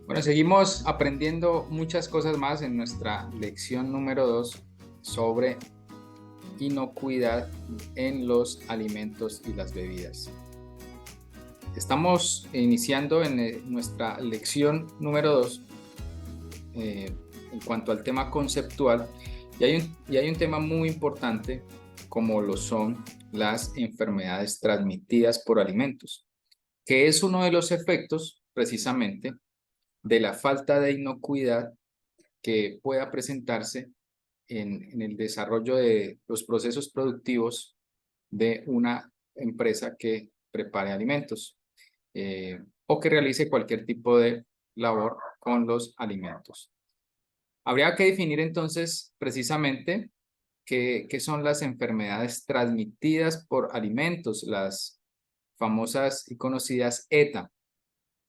Bueno, seguimos aprendiendo muchas cosas más en nuestra lección número 2 sobre inocuidad en los alimentos y las bebidas. Estamos iniciando en nuestra lección número 2 en cuanto al tema conceptual y hay un tema muy importante como lo son las enfermedades transmitidas por alimentos, que es uno de los efectos precisamente de la falta de inocuidad que pueda presentarse en el desarrollo de los procesos productivos de una empresa que prepare alimentos o que realice cualquier tipo de labor con los alimentos. Habría que definir entonces precisamente qué son las enfermedades transmitidas por alimentos, las famosas y conocidas ETA.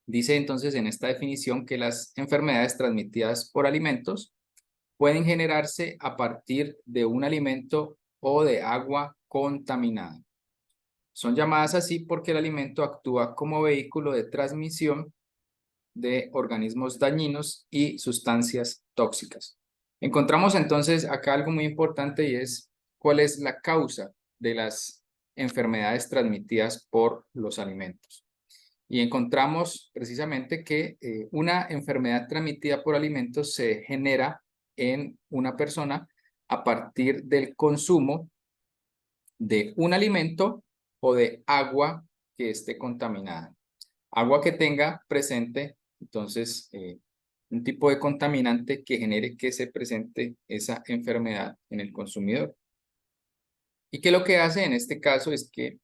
Dice entonces en esta definición que las enfermedades transmitidas por alimentos pueden generarse a partir de un alimento o de agua contaminada. Son llamadas así porque el alimento actúa como vehículo de transmisión de organismos dañinos y sustancias tóxicas. Encontramos entonces acá algo muy importante y es cuál es la causa de las enfermedades transmitidas por los alimentos. Y encontramos precisamente que una enfermedad transmitida por alimentos se genera en una persona a partir del consumo de un alimento o de agua que esté contaminada. Agua que tenga presente, entonces, un tipo de contaminante que genere que se presente esa enfermedad en el consumidor. Y que lo que hace en este caso es que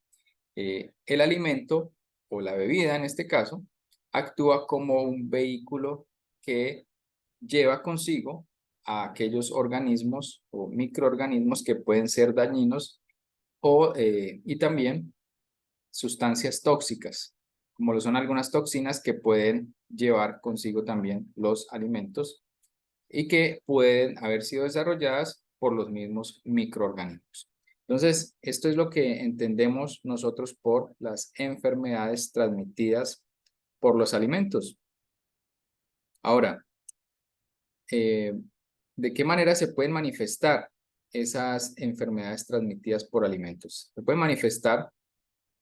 el alimento o la bebida en este caso actúa como un vehículo que lleva consigo a aquellos organismos o microorganismos que pueden ser dañinos y también sustancias tóxicas, como lo son algunas toxinas que pueden llevar consigo también los alimentos y que pueden haber sido desarrolladas por los mismos microorganismos. Entonces, esto es lo que entendemos nosotros por las enfermedades transmitidas por los alimentos. Ahora, eh, ¿de qué manera se pueden manifestar esas enfermedades transmitidas por alimentos? Se pueden manifestar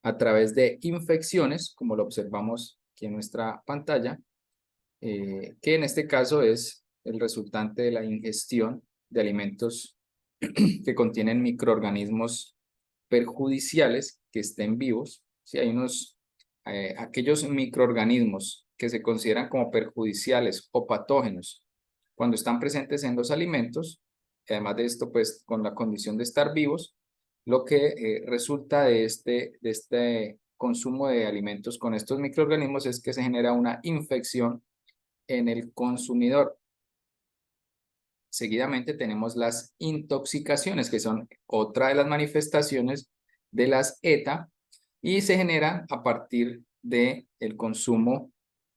a través de infecciones, como lo observamos aquí en nuestra pantalla, que en este caso es el resultante de la ingestión de alimentos que contienen microorganismos perjudiciales que estén vivos. Si hay aquellos microorganismos que se consideran como perjudiciales o patógenos cuando están presentes en los alimentos, además de esto, pues con la condición de estar vivos, lo que resulta de este consumo de alimentos con estos microorganismos es que se genera una infección en el consumidor. Seguidamente tenemos las intoxicaciones, que son otra de las manifestaciones de las ETA y se generan a partir del consumo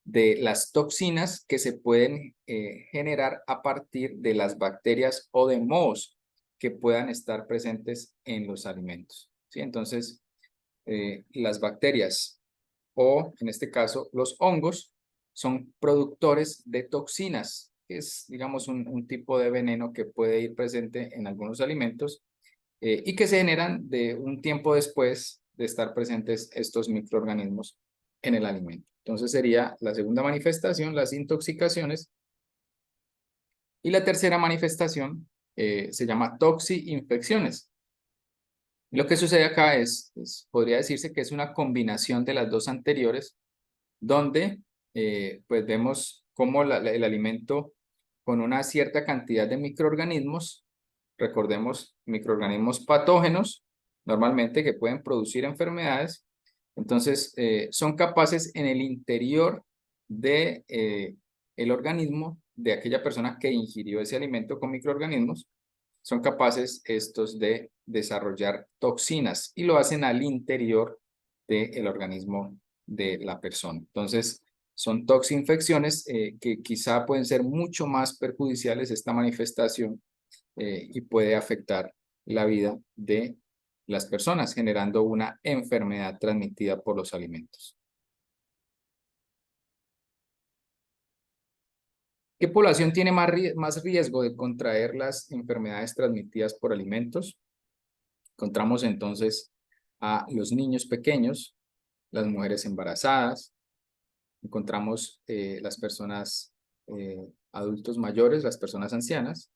de las toxinas que se pueden generar a partir de las bacterias o de mohos que puedan estar presentes en los alimentos. ¿Sí? Entonces, las bacterias o en este caso los hongos son productores de toxinas, que es digamos un tipo de veneno que puede ir presente en algunos alimentos y que se generan de un tiempo después de estar presentes estos microorganismos en el alimento. Entonces sería la segunda manifestación, las intoxicaciones, y la tercera manifestación se llama toxi-infecciones. Lo que sucede acá podría decirse que es una combinación de las dos anteriores, donde pues vemos cómo el alimento con una cierta cantidad de microorganismos, recordemos microorganismos patógenos, normalmente que pueden producir enfermedades, entonces son capaces en el interior de el organismo de aquella persona que ingirió ese alimento con microorganismos, son capaces estos de desarrollar toxinas y lo hacen al interior del organismo de la persona. Entonces, son toxinfecciones que quizá pueden ser mucho más perjudiciales esta manifestación y puede afectar la vida de las personas, generando una enfermedad transmitida por los alimentos. ¿Qué población tiene más riesgo de contraer las enfermedades transmitidas por alimentos? Encontramos entonces a los niños pequeños, las mujeres embarazadas, encontramos las personas adultos mayores, las personas ancianas,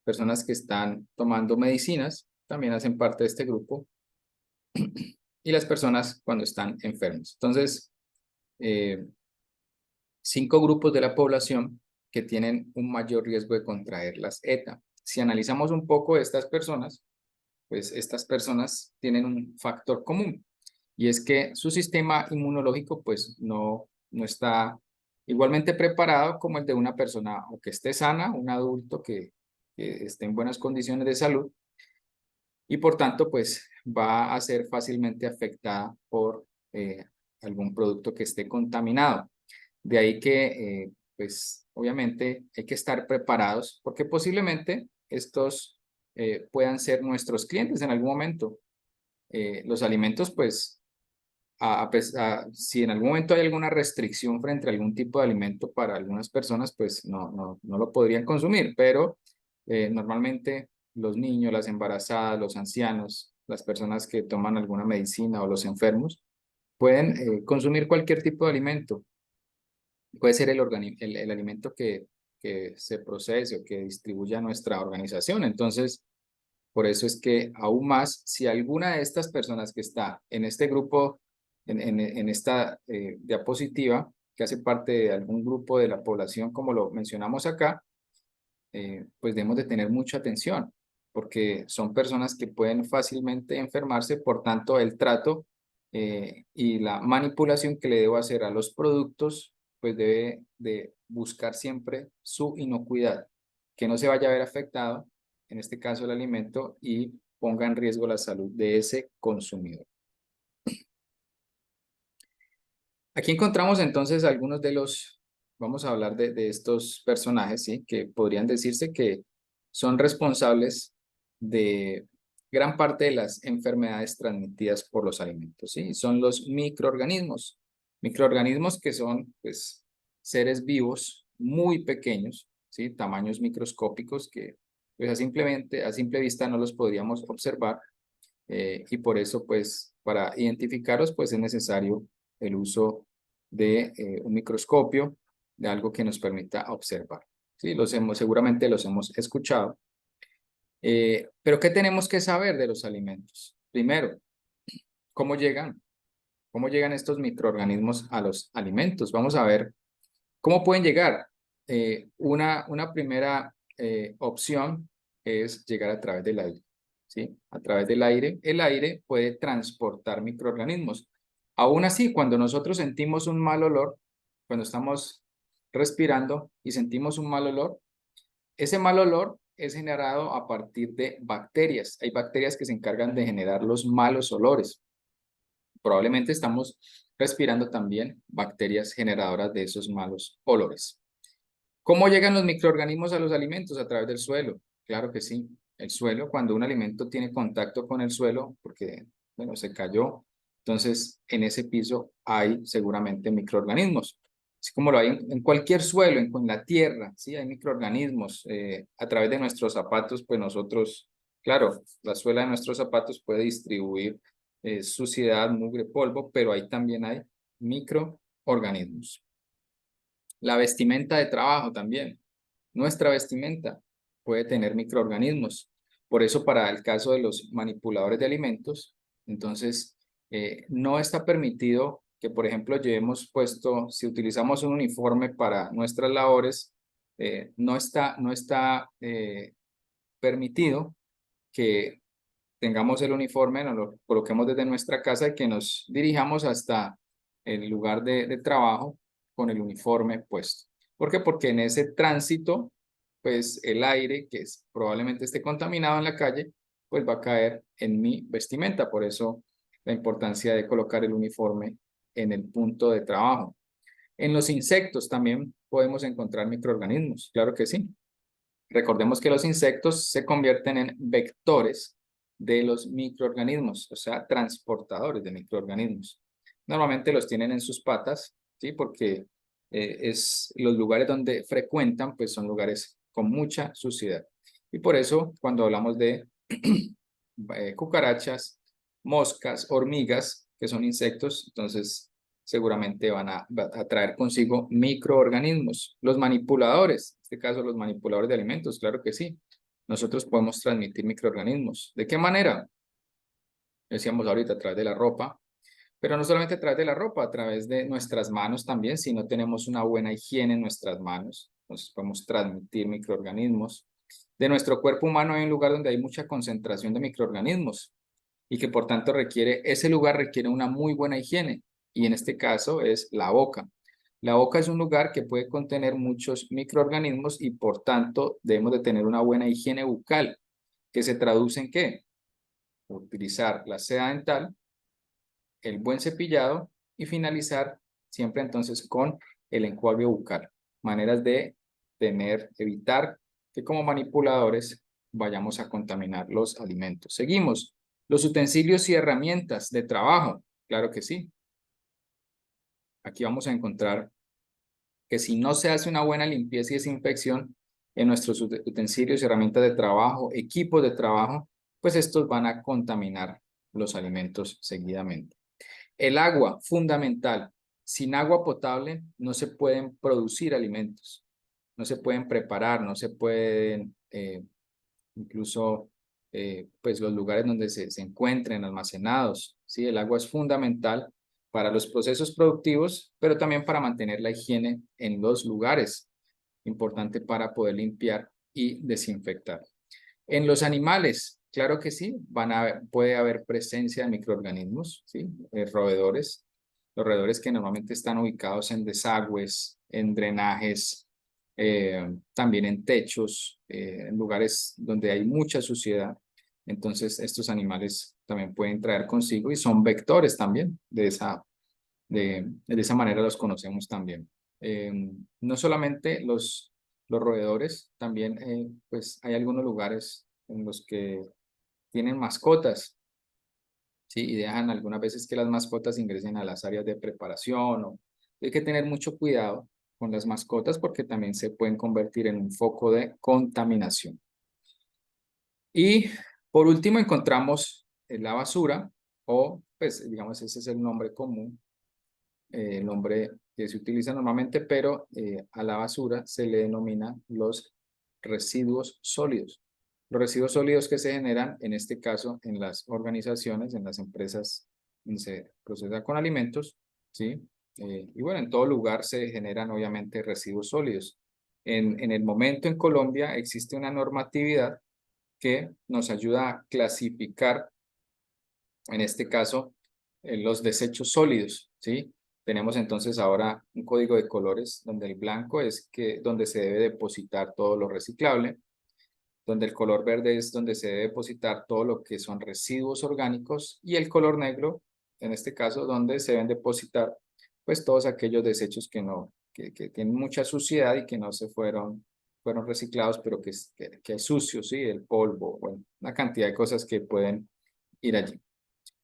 personas que están tomando medicinas, también hacen parte de este grupo, y las personas cuando están enfermos. Entonces, 5 grupos de la población que tienen un mayor riesgo de contraer las ETA. Si analizamos un poco estas personas, pues estas personas tienen un factor común, y es que su sistema inmunológico pues no está igualmente preparado como el de una persona o que esté sana, un adulto que esté en buenas condiciones de salud, y por tanto pues va a ser fácilmente afectada por algún producto que esté contaminado. De ahí que pues obviamente hay que estar preparados porque posiblemente estos puedan ser nuestros clientes en algún momento. Los alimentos pues si en algún momento hay alguna restricción frente a algún tipo de alimento para algunas personas, pues no lo podrían consumir, pero normalmente los niños, las embarazadas, los ancianos, las personas que toman alguna medicina o los enfermos, pueden consumir cualquier tipo de alimento. Puede ser el alimento que se procese o que distribuya nuestra organización. Entonces, por eso es que aún más, si alguna de estas personas que está en este grupo, en esta diapositiva, que hace parte de algún grupo de la población, como lo mencionamos acá, pues debemos de tener mucha atención, porque son personas que pueden fácilmente enfermarse, por tanto, el trato y la manipulación que le debo hacer a los productos, pues debe de buscar siempre su inocuidad, que no se vaya a ver afectado, en este caso el alimento, y ponga en riesgo la salud de ese consumidor. Aquí encontramos entonces algunos de los, vamos a hablar de estos personajes, ¿sí? Que podrían decirse que son responsables de gran parte de las enfermedades transmitidas por los alimentos, ¿sí? Son los microorganismos. Microorganismos que son, pues, seres vivos muy pequeños, ¿sí? Tamaños microscópicos que, pues, a simple vista no los podríamos observar, y por eso, pues, para identificarlos, pues, es necesario el uso de un microscopio, de algo que nos permita observar. Sí, seguramente los hemos escuchado. Pero ¿qué tenemos que saber de los alimentos? Primero, ¿cómo llegan? ¿Cómo llegan estos microorganismos a los alimentos? Vamos a ver cómo pueden llegar. Una primera opción es llegar a través del aire, ¿sí? A través del aire. El aire puede transportar microorganismos. Aún así, cuando nosotros sentimos un mal olor, cuando estamos respirando y sentimos un mal olor, ese mal olor es generado a partir de bacterias. Hay bacterias que se encargan de generar los malos olores. Probablemente estamos respirando también bacterias generadoras de esos malos olores. ¿Cómo llegan los microorganismos a los alimentos? A través del suelo. Claro que sí. El suelo, cuando un alimento tiene contacto con el suelo, porque, bueno, se cayó, entonces en ese piso hay seguramente microorganismos. Así como lo hay en cualquier suelo, en la tierra, sí, hay microorganismos. A través de nuestros zapatos, pues nosotros, claro, la suela de nuestros zapatos puede distribuir suciedad, mugre, polvo, pero ahí también hay microorganismos. La vestimenta de trabajo también. Nuestra vestimenta puede tener microorganismos. Por eso, para el caso de los manipuladores de alimentos, entonces no está permitido que, por ejemplo, llevemos puesto, si utilizamos un uniforme para nuestras labores, no está permitido que tengamos el uniforme, nos lo coloquemos desde nuestra casa y que nos dirijamos hasta el lugar de trabajo con el uniforme puesto. ¿Por qué? Porque en ese tránsito, pues el aire probablemente esté contaminado en la calle, pues va a caer en mi vestimenta. Por eso la importancia de colocar el uniforme en el punto de trabajo. En los insectos también podemos encontrar microorganismos, claro que sí. Recordemos que los insectos se convierten en vectores de los microorganismos, o sea, transportadores de microorganismos. Normalmente los tienen en sus patas, ¿sí? Porque los lugares donde frecuentan, pues son lugares con mucha suciedad. Y por eso, cuando hablamos de cucarachas, moscas, hormigas, que son insectos, entonces seguramente van a traer consigo microorganismos. Los manipuladores, en este caso los manipuladores de alimentos, claro que sí. Nosotros podemos transmitir microorganismos. ¿De qué manera? Decíamos ahorita, a través de la ropa, pero no solamente a través de la ropa, a través de nuestras manos también. Si no tenemos una buena higiene en nuestras manos, entonces podemos transmitir microorganismos. De nuestro cuerpo humano hay un lugar donde hay mucha concentración de microorganismos y que por tanto ese lugar requiere una muy buena higiene, y en este caso es la boca. La boca es un lugar que puede contener muchos microorganismos y por tanto debemos de tener una buena higiene bucal, que se traduce en ¿qué? Utilizar la seda dental, el buen cepillado y finalizar siempre entonces con el enjuague bucal. Maneras de evitar que como manipuladores vayamos a contaminar los alimentos. Seguimos. Los utensilios y herramientas de trabajo. Claro que sí. Aquí vamos a encontrar que si no se hace una buena limpieza y desinfección en nuestros utensilios y herramientas de trabajo, equipos de trabajo, pues estos van a contaminar los alimentos seguidamente. El agua, fundamental. Sin agua potable no se pueden producir alimentos, no se pueden preparar, no se pueden, incluso, pues los lugares donde se encuentren almacenados. ¿Sí? El agua es fundamental para los procesos productivos, pero también para mantener la higiene en los lugares. Importante para poder limpiar y desinfectar. En los animales, claro que sí, puede haber presencia de microorganismos, ¿sí? Roedores, los roedores que normalmente están ubicados en desagües, en drenajes, también en techos, en lugares donde hay mucha suciedad. Entonces, estos animales también pueden traer consigo y son vectores también de esa manera los conocemos también. No solamente los roedores, también pues hay algunos lugares en los que tienen mascotas, ¿sí? Y dejan algunas veces que las mascotas ingresen a las áreas de preparación. Hay que tener mucho cuidado con las mascotas porque también se pueden convertir en un foco de contaminación. Y por último encontramos la basura, o pues digamos ese es el nombre común, el nombre que se utiliza normalmente, pero a la basura se le denomina los residuos sólidos. Los residuos sólidos que se generan, en este caso, en las organizaciones, en las empresas donde se procesa con alimentos, ¿sí? Y bueno, en todo lugar se generan obviamente residuos sólidos. En el momento en Colombia existe una normatividad que nos ayuda a clasificar, en este caso, los desechos sólidos, ¿sí? Tenemos entonces ahora un código de colores donde el blanco es donde se debe depositar todo lo reciclable, donde el color verde es donde se debe depositar todo lo que son residuos orgánicos, y el color negro, en este caso, donde se deben depositar pues todos aquellos desechos que tienen mucha suciedad y que no fueron reciclados, pero que es sucio, ¿sí? El polvo, bueno, una cantidad de cosas que pueden ir allí.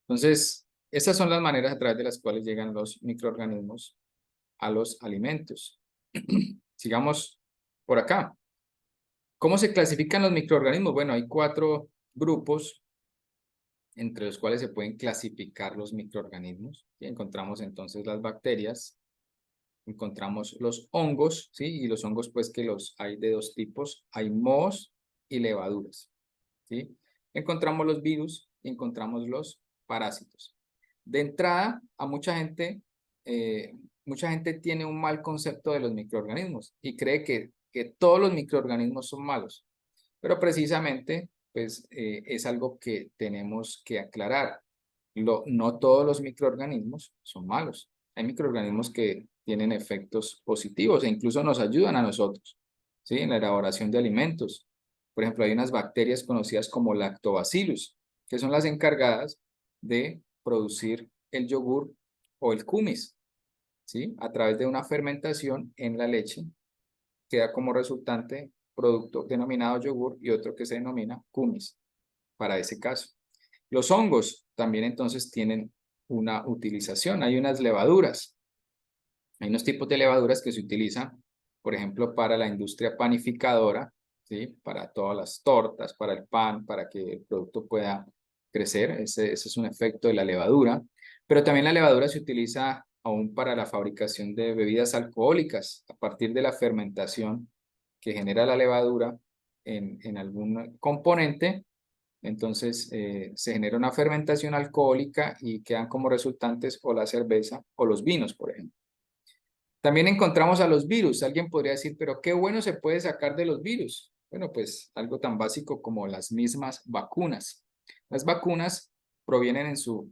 Entonces, estas son las maneras a través de las cuales llegan los microorganismos a los alimentos. Sigamos por acá. ¿Cómo se clasifican los microorganismos? Bueno, hay 4 grupos entre los cuales se pueden clasificar los microorganismos. Y encontramos entonces las bacterias, encontramos los hongos, ¿sí? Y los hongos pues que los hay de 2 tipos, hay mohos y levaduras, ¿sí? Encontramos los virus y encontramos los parásitos. De entrada, mucha gente tiene un mal concepto de los microorganismos y cree que todos los microorganismos son malos, pero precisamente pues, es algo que tenemos que aclarar. No todos los microorganismos son malos. Hay microorganismos que tienen efectos positivos e incluso nos ayudan a nosotros, ¿sí? En la elaboración de alimentos. Por ejemplo, hay unas bacterias conocidas como lactobacillus, que son las encargadas de producir el yogur o el kumis, ¿sí? A través de una fermentación en la leche, queda como resultante producto denominado yogur y otro que se denomina kumis, para ese caso. Los hongos también entonces tienen una utilización. Hay unas levaduras Hay unos tipos de levaduras que se utilizan, por ejemplo, para la industria panificadora, ¿sí? Para todas las tortas, para el pan, para que el producto pueda crecer. Ese es un efecto de la levadura. Pero también la levadura se utiliza aún para la fabricación de bebidas alcohólicas a partir de la fermentación que genera la levadura en algún componente. Entonces se genera una fermentación alcohólica y quedan como resultantes o la cerveza o los vinos, por ejemplo. También encontramos a los virus. Alguien podría decir, pero qué bueno se puede sacar de los virus. Bueno, pues algo tan básico como las mismas vacunas. Las vacunas provienen en su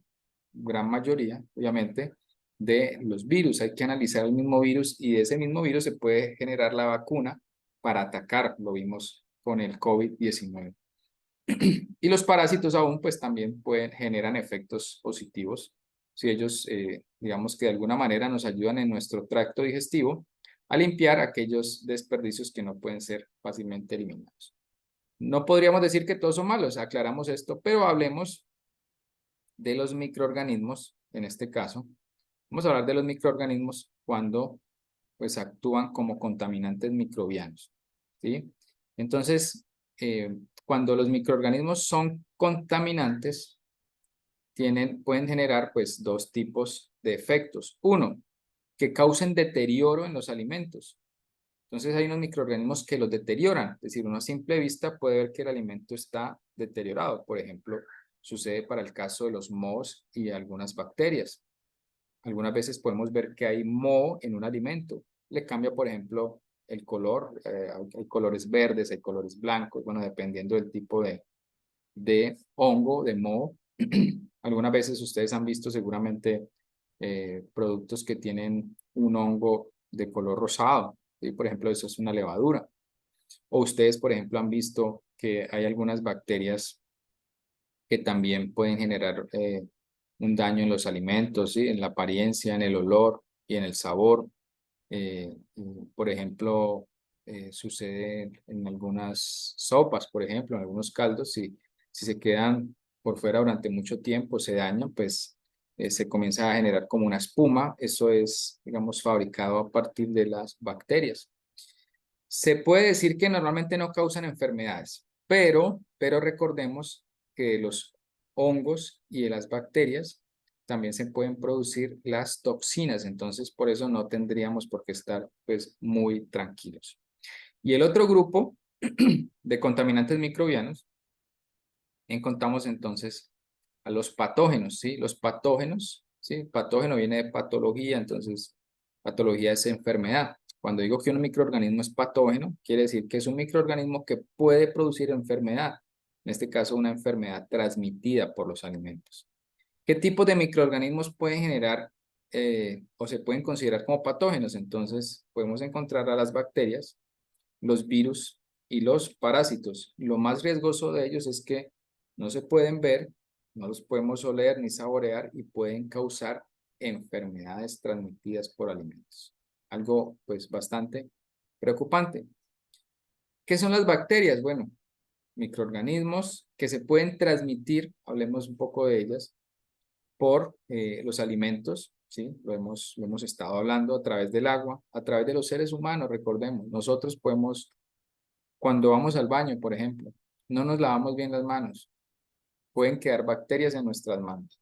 gran mayoría, obviamente, de los virus. Hay que analizar el mismo virus y de ese mismo virus se puede generar la vacuna para atacar. Lo vimos con el COVID-19. Y los parásitos aún pues también generan efectos positivos si ellos, digamos que de alguna manera nos ayudan en nuestro tracto digestivo a limpiar aquellos desperdicios que no pueden ser fácilmente eliminados. No podríamos decir que todos son malos, aclaramos esto, pero hablemos de los microorganismos, en este caso. Vamos a hablar de los microorganismos cuando pues actúan como contaminantes microbianos, ¿sí? Entonces, cuando los microorganismos son contaminantes, pueden generar pues dos tipos de efectos. Uno, que causen deterioro en los alimentos. Entonces hay unos microorganismos que los deterioran, es decir, uno a simple vista puede ver que el alimento está deteriorado. Por ejemplo, sucede para el caso de los mohos y algunas bacterias. Algunas veces podemos ver que hay moho en un alimento. Le cambia, por ejemplo, el color. Hay colores verdes, hay colores blancos, bueno, dependiendo del tipo de hongo, de moho. Algunas veces ustedes han visto seguramente productos que tienen un hongo de color rosado. ¿Sí? Por ejemplo, eso es una levadura. O ustedes, por ejemplo, han visto que hay algunas bacterias que también pueden generar un daño en los alimentos, ¿sí? En la apariencia, en el olor y en el sabor. Por ejemplo, sucede en algunas sopas, por ejemplo, en algunos caldos, si se quedan por fuera durante mucho tiempo, se dañan, pues se comienza a generar como una espuma. Eso es, digamos, fabricado a partir de las bacterias. Se puede decir que normalmente no causan enfermedades, pero recordemos que los hongos y de las bacterias también se pueden producir las toxinas, entonces por eso no tendríamos por qué estar pues muy tranquilos. Y el otro grupo de contaminantes microbianos, encontramos entonces a los patógenos, ¿sí? Los patógenos, ¿sí? Patógeno viene de patología, entonces patología es enfermedad. Cuando digo que un microorganismo es patógeno, quiere decir que es un microorganismo que puede producir enfermedad, en este caso una enfermedad transmitida por los alimentos. ¿Qué tipos de microorganismos pueden generar o se pueden considerar como patógenos? Entonces podemos encontrar a las bacterias, los virus y los parásitos. Lo más riesgoso de ellos es que no se pueden ver, no los podemos oler ni saborear y pueden causar enfermedades transmitidas por alimentos. Algo pues bastante preocupante. ¿Qué son las bacterias? Bueno, microorganismos que se pueden transmitir, hablemos un poco de ellas, por los alimentos, ¿sí? Lo hemos estado hablando a través del agua, a través de los seres humanos, recordemos, nosotros podemos cuando vamos al baño, por ejemplo, no nos lavamos bien las manos, pueden quedar bacterias en nuestras manos.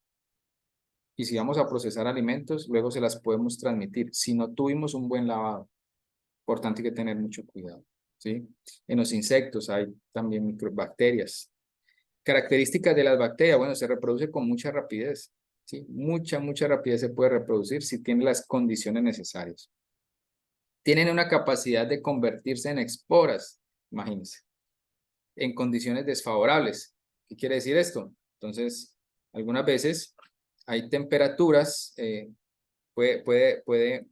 Y si vamos a procesar alimentos, luego se las podemos transmitir si no tuvimos un buen lavado. Por tanto, hay que tener mucho cuidado, ¿sí? En los insectos hay también microbacterias. Características de las bacterias, bueno, se reproduce con mucha rapidez, ¿sí? Mucha rapidez se puede reproducir si tiene las condiciones necesarias. Tienen una capacidad de convertirse en esporas, imagínense, en condiciones desfavorables. ¿Qué quiere decir esto? Entonces, algunas veces hay temperaturas, puede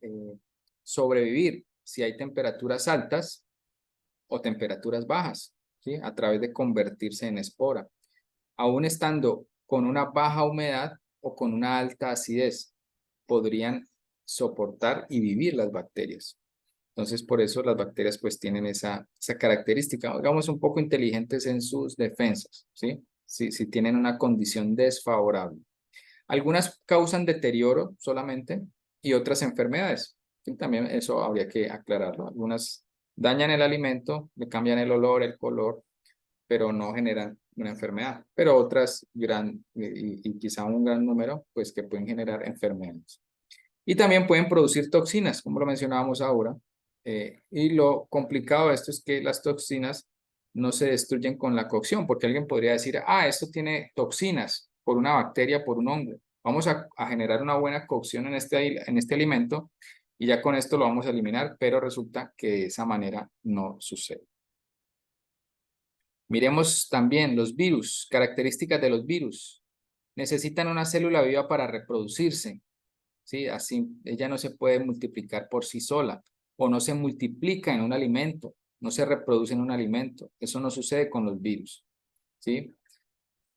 sobrevivir si hay temperaturas altas o temperaturas bajas, ¿sí? A través de convertirse en espora. Aún estando con una baja humedad o con una alta acidez, podrían soportar y vivir las bacterias. Entonces, por eso las bacterias pues tienen esa característica, digamos, un poco inteligentes en sus defensas, ¿sí? Si tienen una condición desfavorable. Algunas causan deterioro solamente y otras enfermedades. Y también eso habría que aclararlo. Algunas dañan el alimento, le cambian el olor, el color, pero no generan una enfermedad. Pero otras, y quizá un gran número, pues que pueden generar enfermedades. Y también pueden producir toxinas, como lo mencionábamos ahora. Y lo complicado de esto es que las toxinas no se destruyen con la cocción, porque alguien podría decir, ah, esto tiene toxinas por una bacteria, por un hongo. Vamos a generar una buena cocción en este alimento y ya con esto lo vamos a eliminar, pero resulta que de esa manera no sucede. Miremos también los virus, características de los virus. Necesitan una célula viva para reproducirse. ¿Sí? Así, ella no se puede multiplicar por sí sola o no se multiplica en un alimento, no se reproduce en un alimento. Eso no sucede con los virus, ¿sí?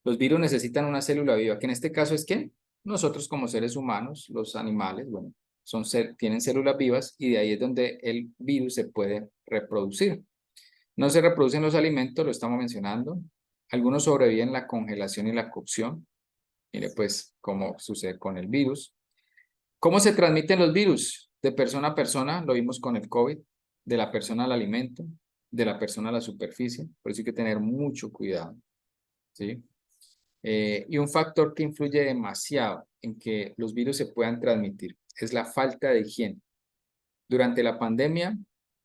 Los virus necesitan una célula viva, que en este caso es ¿qué? Nosotros como seres humanos, los animales, bueno, tienen células vivas y de ahí es donde el virus se puede reproducir. No se reproducen los alimentos, lo estamos mencionando. Algunos sobreviven la congelación y la cocción. Mire, pues, cómo sucede con el virus. ¿Cómo se transmiten los virus? De persona a persona, lo vimos con el COVID, de la persona al alimento, de la persona a la superficie, por eso hay que tener mucho cuidado, ¿sí? Y un factor que influye demasiado en que los virus se puedan transmitir es la falta de higiene. Durante la pandemia,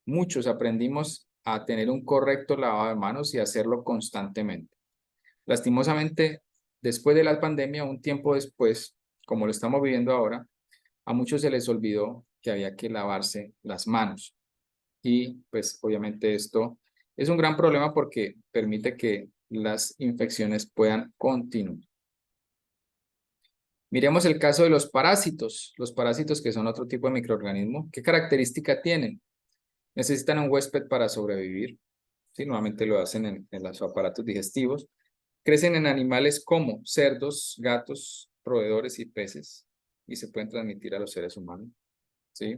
muchos aprendimos a tener un correcto lavado de manos y hacerlo constantemente. Lastimosamente, después de la pandemia, un tiempo después, como lo estamos viviendo ahora, a muchos se les olvidó que había que lavarse las manos. Y pues obviamente esto es un gran problema porque permite que las infecciones puedan continuar. Miremos el caso de los parásitos que son otro tipo de microorganismo. ¿Qué característica tienen? Necesitan un huésped para sobrevivir. ¿Sí? Normalmente lo hacen en los aparatos digestivos. Crecen en animales como cerdos, gatos, roedores y peces y se pueden transmitir a los seres humanos. ¿Sí?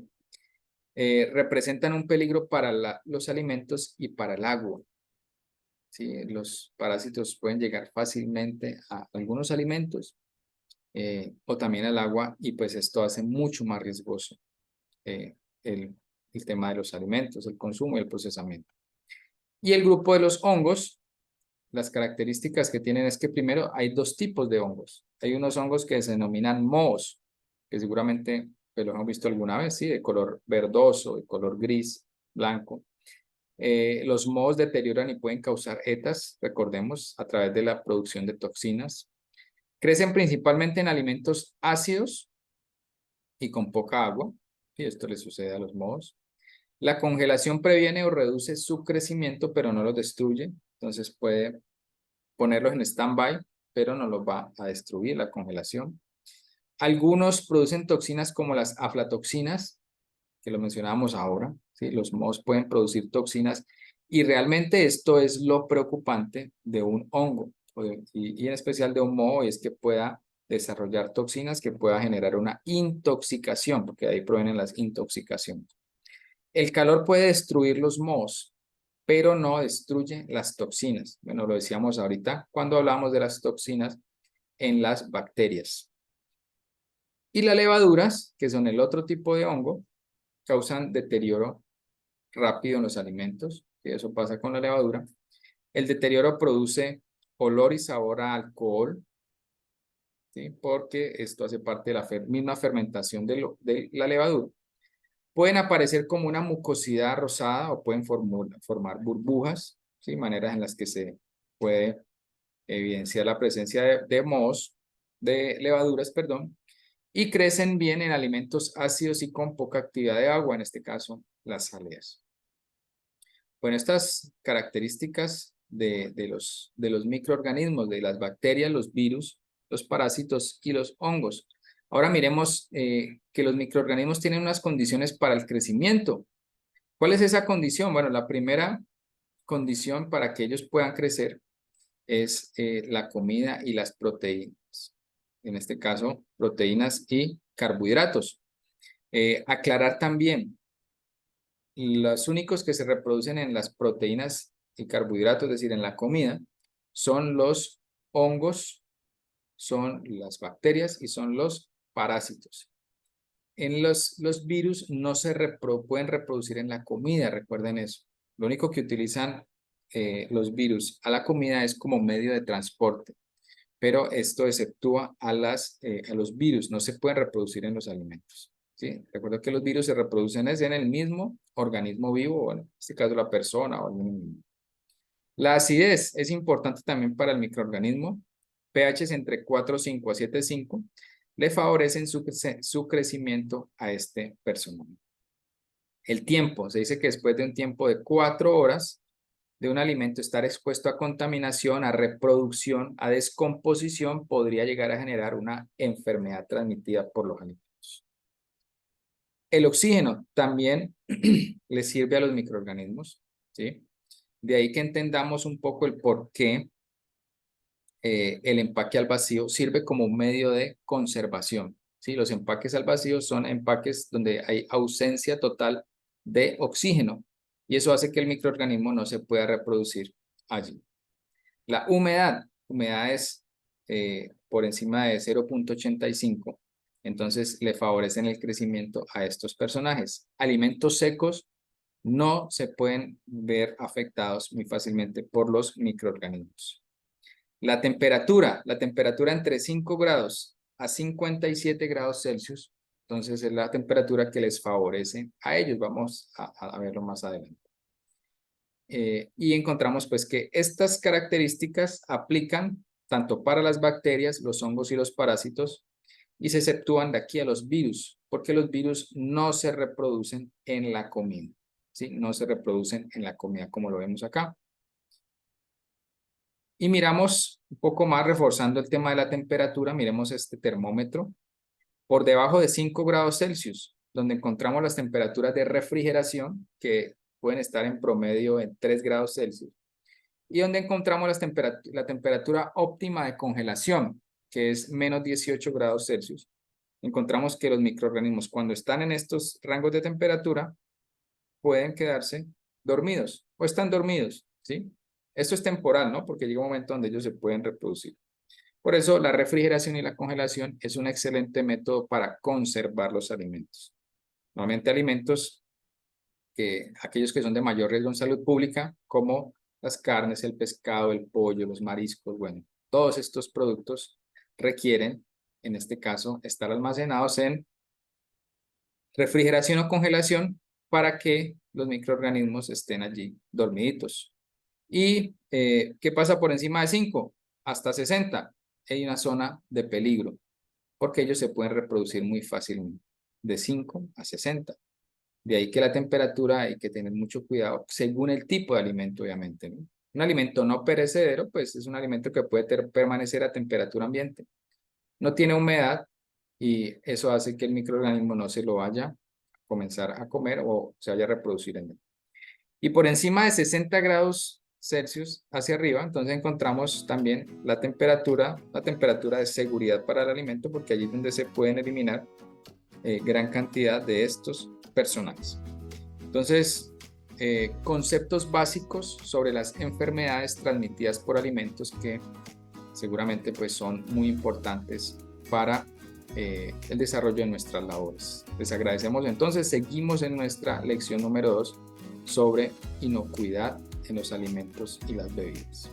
Representan un peligro para los alimentos y para el agua. ¿Sí? Los parásitos pueden llegar fácilmente a algunos alimentos o también al agua y pues esto hace mucho más riesgoso eh, el, el tema de los alimentos, el consumo y el procesamiento. Y el grupo de los hongos, las características que tienen es que primero hay dos tipos de hongos. Hay unos hongos que se denominan mohos, que seguramente pues, los hemos visto alguna vez, ¿sí? De color verdoso, de color gris, blanco. Los mohos deterioran y pueden causar ETAs, recordemos, a través de la producción de toxinas. Crecen principalmente en alimentos ácidos y con poca agua, y esto le sucede a los mohos. La congelación previene o reduce su crecimiento, pero no los destruye, entonces puede ponerlos en stand-by, pero no los va a destruir la congelación. Algunos producen toxinas como las aflatoxinas, que lo mencionábamos ahora, ¿sí? Los mohos pueden producir toxinas y realmente esto es lo preocupante de un hongo y en especial de un moho, y es que pueda desarrollar toxinas que pueda generar una intoxicación, porque de ahí provienen las intoxicaciones. El calor puede destruir los mohos, pero no destruye las toxinas. Bueno, lo decíamos ahorita cuando hablamos de las toxinas en las bacterias. Y las levaduras, que son el otro tipo de hongo, causan deterioro rápido en los alimentos, y eso pasa con la levadura. El deterioro produce olor y sabor a alcohol, ¿sí? Porque esto hace parte de la misma fermentación de la levadura. Pueden aparecer como una mucosidad rosada o pueden formar burbujas, ¿sí? Maneras en las que se puede evidenciar la presencia de mohos, de levaduras, perdón, y crecen bien en alimentos ácidos y con poca actividad de agua, en este caso las saleas. Bueno, estas características de los microorganismos, de las bacterias, los virus, los parásitos y los hongos. Ahora miremos que los microorganismos tienen unas condiciones para el crecimiento. ¿Cuál es esa condición? Bueno, la primera condición para que ellos puedan crecer es la comida y las proteínas. En este caso, proteínas y carbohidratos. Aclarar también, los únicos que se reproducen en las proteínas y carbohidratos, es decir, en la comida, son los hongos, son las bacterias y son los parásitos. los virus no se pueden reproducir en la comida, recuerden eso. Lo único que utilizan los virus a la comida es como medio de transporte, pero esto exceptúa a los virus, no se pueden reproducir en los alimentos. ¿Sí? Recuerda que los virus se reproducen en el mismo organismo vivo, bueno, en este caso la persona o algún animal. La acidez es importante también para el microorganismo. pH entre 4,5 a 7,5 le favorecen su crecimiento a este personaje. El tiempo, se dice que después de un tiempo de 4 horas de un alimento estar expuesto a contaminación, a reproducción, a descomposición, podría llegar a generar una enfermedad transmitida por los alimentos. El oxígeno también le sirve a los microorganismos, ¿sí? De ahí que entendamos un poco el por qué el empaque al vacío sirve como un medio de conservación, ¿sí? Los empaques al vacío son empaques donde hay ausencia total de oxígeno y eso hace que el microorganismo no se pueda reproducir allí. La humedad es por encima de 0,85, entonces le favorecen el crecimiento a estos personajes. Alimentos secos no se pueden ver afectados muy fácilmente por los microorganismos. La temperatura entre 5 grados a 57 grados Celsius, entonces es la temperatura que les favorece a ellos. Vamos a verlo más adelante. Y encontramos pues que estas características aplican tanto para las bacterias, los hongos y los parásitos, y se exceptúan de aquí a los virus, porque los virus no se reproducen en la comida, ¿sí? No se reproducen en la comida como lo vemos acá. Y miramos un poco más, reforzando el tema de la temperatura, miremos este termómetro. Por debajo de 5 grados Celsius, donde encontramos las temperaturas de refrigeración, que pueden estar en promedio en 3 grados Celsius. Y donde encontramos la temperatura óptima de congelación, que es menos 18 grados Celsius. Encontramos que los microorganismos, cuando están en estos rangos de temperatura, pueden quedarse dormidos o están dormidos, ¿sí? Esto es temporal, ¿no? Porque llega un momento donde ellos se pueden reproducir. Por eso la refrigeración y la congelación es un excelente método para conservar los alimentos. Normalmente alimentos, aquellos que son de mayor riesgo en salud pública, como las carnes, el pescado, el pollo, los mariscos, bueno, todos estos productos requieren, en este caso, estar almacenados en refrigeración o congelación para que los microorganismos estén allí dormiditos. ¿Y qué pasa por encima de 5? Hasta 60. Hay una zona de peligro, porque ellos se pueden reproducir muy fácilmente, de 5 a 60. De ahí que la temperatura hay que tener mucho cuidado, según el tipo de alimento, obviamente, ¿no? Un alimento no perecedero, pues es un alimento que puede permanecer a temperatura ambiente. No tiene humedad y eso hace que el microorganismo no se lo vaya a comenzar a comer o se vaya a reproducir en él. Y por encima de 60 grados Celsius hacia arriba, entonces encontramos también la temperatura de seguridad para el alimento, porque allí es donde se pueden eliminar gran cantidad de estos personajes. Entonces, conceptos básicos sobre las enfermedades transmitidas por alimentos que seguramente pues son muy importantes para el desarrollo de nuestras labores. Les agradecemos. Entonces, seguimos en nuestra lección número 2 sobre inocuidad en los alimentos y las bebidas.